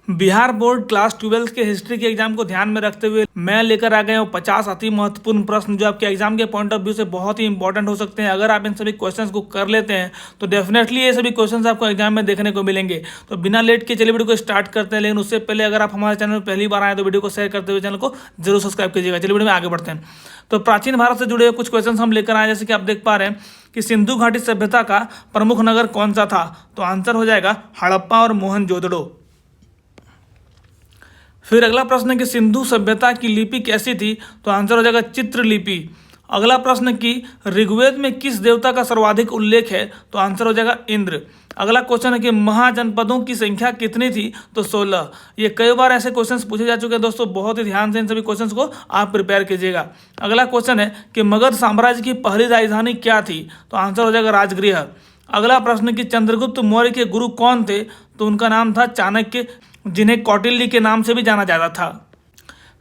Bihar board class 12 के history के exam को ध्यान में रखते हुए मैं लेकर आ गया हूँ 50 अति महत्वपूर्ण प्रश्न जो आपके एग्जाम के पॉइंट ऑफ व्यू से बहुत ही इंपॉर्टेंट हो सकते हैं। अगर आप इन सभी क्वेश्चंस को कर लेते हैं तो डेफिनेटली ये सभी क्वेश्चंस आपको एग्जाम में देखने को मिलेंगे। तो बिना लेट के चलिए वीडियो को स्टार्ट करते हैं, लेकिन उससे पहले अगर आप हमारे चैनल में पहली बार आए तो वीडियो को शेयर करते हुए चैनल को जरूर सब्सक्राइब कीजिएगा। चलिए वीडियो में आगे बढ़ते हैं। तो प्राचीन भारत से जुड़े हुए कुछ क्वेश्चन हम लेकर आए, जैसे कि आप देख पा रहे हैं कि सिंधु घाटी सभ्यता का प्रमुख नगर कौन सा था। तो आंसर हो जाएगा हड़प्पा और मोहनजोदड़ो। फिर अगला प्रश्न है कि सिंधु सभ्यता की लिपि कैसी थी। तो आंसर हो जाएगा चित्रलिपि। अगला प्रश्न कि ऋग्वेद में किस देवता का सर्वाधिक उल्लेख है। तो आंसर हो जाएगा इंद्र। अगला क्वेश्चन है कि महाजनपदों की संख्या कितनी थी। तो 16। ये कई बार ऐसे क्वेश्चंस पूछे जा चुके हैं दोस्तों, बहुत ही ध्यान से इन सभी क्वेश्चंस को आप प्रिपेयर कीजिएगा। अगला क्वेश्चन है कि मगध साम्राज्य की पहली राजधानी क्या थी। तो आंसर हो जाएगा राजगृह। अगला प्रश्न कि चंद्रगुप्त मौर्य के गुरु कौन थे। तो उनका नाम था चाणक्य, जिन्हें कौटिल्य के नाम से भी जाना जाता था।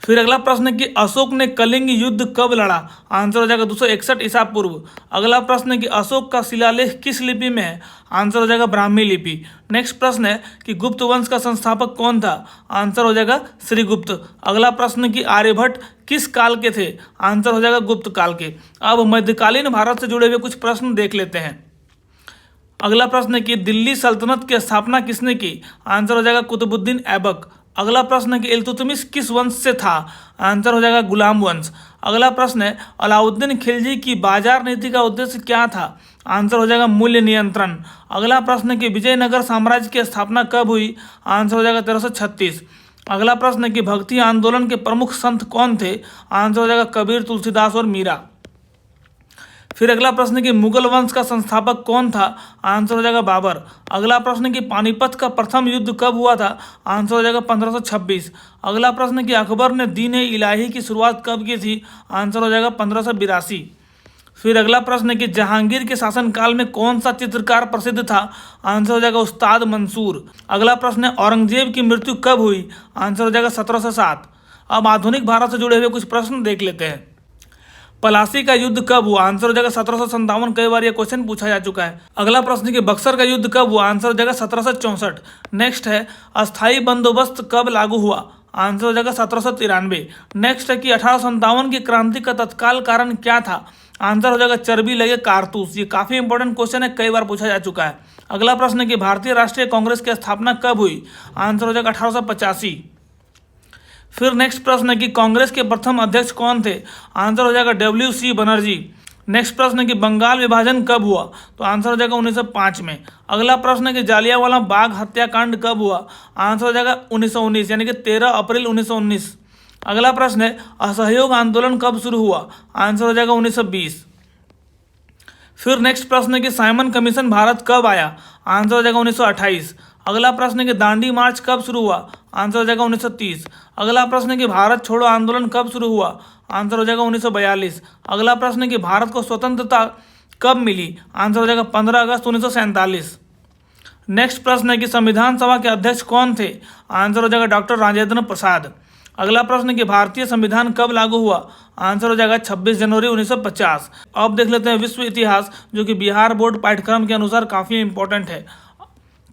फिर अगला प्रश्न कि अशोक ने कलिंग युद्ध कब लड़ा। आंसर हो जाएगा 261 ईसा पूर्व। अगला प्रश्न है कि अशोक का शिलालेख किस लिपि में है। आंसर हो जाएगा ब्राह्मी लिपि। नेक्स्ट प्रश्न है कि गुप्त वंश का संस्थापक कौन था। आंसर हो जाएगा श्रीगुप्त। अगला प्रश्न कि आर्यभट्ट किस काल के थे। आंसर हो जाएगा गुप्त काल के। अब मध्यकालीन भारत से जुड़े हुए कुछ प्रश्न देख लेते हैं। अगला प्रश्न है कि दिल्ली सल्तनत की स्थापना किसने की। आंसर हो जाएगा कुतुबुद्दीन ऐबक। अगला प्रश्न है कि इल्तुतमिश किस वंश से था। आंसर हो जाएगा गुलाम वंश। अगला प्रश्न है अलाउद्दीन खिलजी की बाजार नीति का उद्देश्य क्या था। आंसर हो जाएगा मूल्य नियंत्रण। अगला प्रश्न है कि विजयनगर साम्राज्य की स्थापना कब हुई। आंसर हो जाएगा 1336। अगला प्रश्न है कि भक्ति आंदोलन के प्रमुख संत कौन थे। आंसर हो जाएगा कबीर, तुलसीदास और मीरा। फिर अगला प्रश्न है कि मुगल वंश का संस्थापक कौन था। आंसर हो जाएगा बाबर। अगला प्रश्न है कि पानीपत का प्रथम युद्ध कब हुआ था। आंसर हो जाएगा 1526। अगला प्रश्न है कि अकबर ने दीन इलाही की शुरुआत कब की थी। आंसर हो जाएगा 1582। फिर अगला प्रश्न है कि जहांगीर के शासनकाल में कौन सा चित्रकार प्रसिद्ध था। आंसर हो जाएगा उस्ताद मंसूर। अगला प्रश्न है औरंगजेब की मृत्यु कब हुई। आंसर हो जाएगा 1707। अब आधुनिक भारत से जुड़े हुए कुछ प्रश्न देख लेते हैं। पलासी का युद्ध कब हुआ। आंसर हो जाएगा 1757। कई बार यह क्वेश्चन पूछा जा चुका है। अगला प्रश्न कि बक्सर का युद्ध कब हुआ। आंसर हो जाएगा 1764। नेक्स्ट है अस्थायी बंदोबस्त कब लागू हुआ। आंसर हो जाएगा 1793। नेक्स्ट है कि 1857 की क्रांति का तत्काल कारण क्या था। आंसर हो जाएगा चर्बी लगे कारतूस। ये काफी इंपॉर्टेंट क्वेश्चन है, कई बार पूछा जा चुका है। अगला प्रश्न है कि भारतीय राष्ट्रीय कांग्रेस की स्थापना कब हुई। आंसर हो जाएगा 1885। फिर नेक्स्ट प्रश्न है कि कांग्रेस के प्रथम अध्यक्ष कौन थे। आंसर हो जाएगा WC बनर्जी। नेक्स्ट प्रश्न है कि बंगाल विभाजन कब हुआ। तो आंसर हो जाएगा 1905 में। अगला प्रश्न है कि जालियांवाला बाग हत्याकांड कब हुआ। आंसर हो जाएगा 1919, यानी कि 13 अप्रैल 1919। अगला प्रश्न है असहयोग आंदोलन कब शुरू हुआ। आंसर हो जाएगा 1920। फिर नेक्स्ट प्रश्न है कि साइमन कमीशन भारत कब आया। आंसर हो जाएगा 1928। अगला प्रश्न है कि दांडी मार्च कब शुरू हुआ। आंसर हो जाएगा 1930। अगला प्रश्न है कि भारत छोड़ो आंदोलन कब शुरू हुआ। आंसर हो जाएगा 1942। अगला प्रश्न है कि भारत को स्वतंत्रता कब मिली। आंसर हो जाएगा 15 अगस्त 1947। नेक्स्ट प्रश्न है कि संविधान सभा के अध्यक्ष कौन थे। आंसर हो जाएगा डॉक्टर राजेंद्र प्रसाद। अगला प्रश्न है कि भारतीय संविधान कब लागू हुआ। आंसर हो जाएगा 26 जनवरी 1950। अब देख लेते हैं विश्व इतिहास, जो कि बिहार बोर्ड पाठ्यक्रम के अनुसार काफ़ी इंपॉर्टेंट है।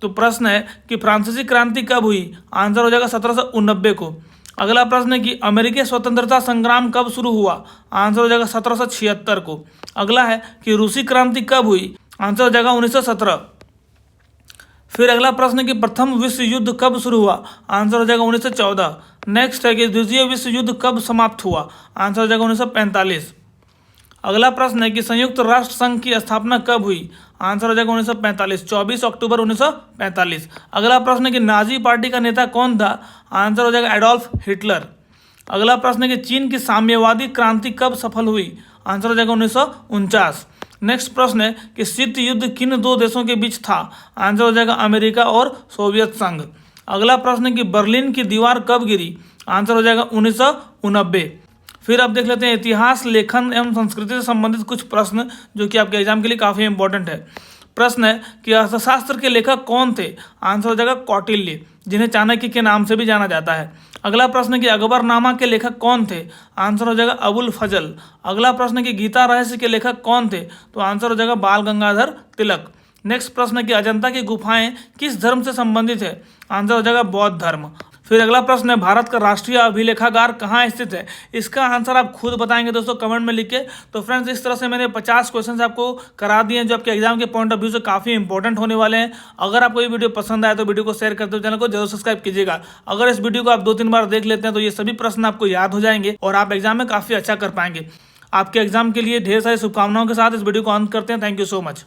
तो प्रश्न है कि फ्रांसीसी क्रांति कब हुई। आंसर हो जाएगा 1789 को। अगला प्रश्न है कि अमेरिकी स्वतंत्रता संग्राम कब शुरू हुआ। आंसर हो जाएगा 1776 को। अगला है कि रूसी क्रांति कब हुई। आंसर हो जाएगा 1917। फिर अगला प्रश्न है कि प्रथम विश्व युद्ध कब शुरू हुआ। आंसर हो जाएगा 1914। नेक्स्ट है कि द्वितीय विश्व युद्ध कब समाप्त हुआ। आंसर हो जाएगा 1945। अगला प्रश्न है कि संयुक्त राष्ट्र संघ की स्थापना कब हुई। आंसर हो जाएगा 1945, 24 अक्टूबर 1945। अगला प्रश्न है कि नाजी पार्टी का नेता कौन था। आंसर हो जाएगा एडोल्फ हिटलर। अगला प्रश्न है कि चीन की साम्यवादी क्रांति कब सफल हुई। आंसर हो जाएगा 1949। नेक्स्ट प्रश्न है कि शीत युद्ध किन दो देशों के बीच था। आंसर हो जाएगा अमेरिका और सोवियत संघ। अगला प्रश्न है कि बर्लिन की दीवार कब गिरी। आंसर हो जाएगा 1990। फिर अब देख लेते हैं इतिहास, लेखन एवं संस्कृति से संबंधित कुछ प्रश्न, जो कि आपके एग्जाम के लिए काफ़ी इंपॉर्टेंट है। प्रश्न है कि अर्थशास्त्र के लेखक कौन थे। आंसर हो जाएगा कौटिल्य, जिन्हें चाणक्य के नाम से भी जाना जाता है। अगला प्रश्न है कि अकबरनामा के लेखक कौन थे। आंसर हो जाएगा अबुल फजल। अगला प्रश्न है कि गीता रहस्य के लेखक कौन थे। तो आंसर हो जाएगा बाल गंगाधर तिलक। नेक्स्ट प्रश्न है कि अजंता की गुफाएं किस धर्म से संबंधित है। तो आंसर हो जाएगा बौद्ध धर्म। फिर अगला प्रश्न है, भारत का राष्ट्रीय अभिलेखागार कहाँ स्थित है? इसका आंसर आप खुद बताएंगे दोस्तों कमेंट में लिख के। तो फ्रेंड्स, इस तरह से मैंने 50 क्वेश्चन आपको करा दिए हैं जो आपके एग्जाम के पॉइंट ऑफ व्यू से काफी इंपॉर्टेंट होने वाले हैं। अगर आपको ये वीडियो पसंद आया तो वीडियो को शेयर करते हुए चैनल को जरूर सब्सक्राइब कीजिएगा। अगर इस वीडियो को आप 2-3 बार देख लेते हैं तो ये सभी प्रश्न आपको याद हो जाएंगे और आप एग्जाम में काफी अच्छा कर पाएंगे। आपके एग्जाम के लिए ढेर सारी शुभकामनाओं के साथ इस वीडियो को अंत करते हैं। Thank you so much.